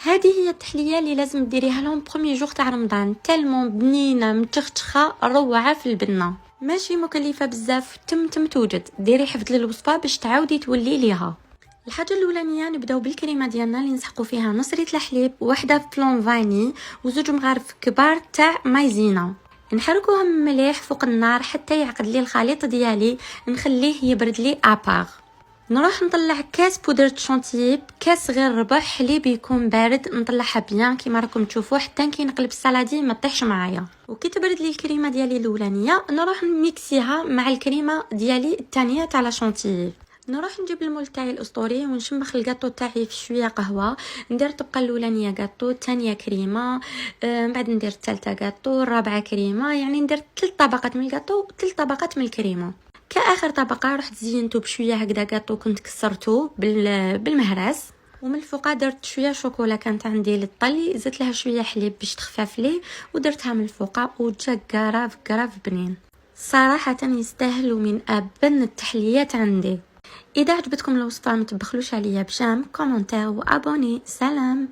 هذه هي التحليه اللي لازم ديريها لهم بروميي جوغ تاع رمضان، تالمون بنينه متختخه روعه في البنه، ماشي مكلفه بزاف، تم توجد. ديري حفظ للوصفه باش تعاودي تولي ليها. الحاجه الاولانيه نبداو بالكريمه ديالنا اللي نسحقوا فيها نص لتر الحليب، وحده فلون فاني، وزوج مغارف كبار تاع مايزينا. نحركوهم مليح فوق النار حتى يعقد لي الخليط ديالي، نخليه يبرد لي ابار. نروح نطلع كاس بودرة شونتيي بكاس غير ربع حليب يكون بارد، نطلعها بيان كيما راكم تشوفوا حتى كي نقلب السلادي ما تطيحش معايا. وكي تبرد لي الكريمه ديالي الاولانيه نروح نميكسيها مع الكريمه ديالي الثانيه تاع لا شونتيي. نروح نجيب المول تاعي الاسطوري ونشمخ الكاطو تاعي في شويه قهوه، ندير الطبقه الاولانيه كاطو، الثانيه كريمه، من بعد ندير الثالثه كاطو، الرابعه كريمه، يعني ندير 3 طبقات من الكاطو و3 طبقات من الكريمه. كاخر طبقه رحت زينته بشويه هكذا كاطو كنت كسرته بالمهراس، ومن الفوق درت شويه شوكولا كانت عندي للطلي، زدت لها شويه حليب باش تخفف ليه ودرتها من الفوق، وجا كراف بنين صراحه يستاهلوا من ابن التحليات عندي. اذا عجبتكم الوصفه ما تبخلوش عليا بجام كومنتير وابوني. سلام.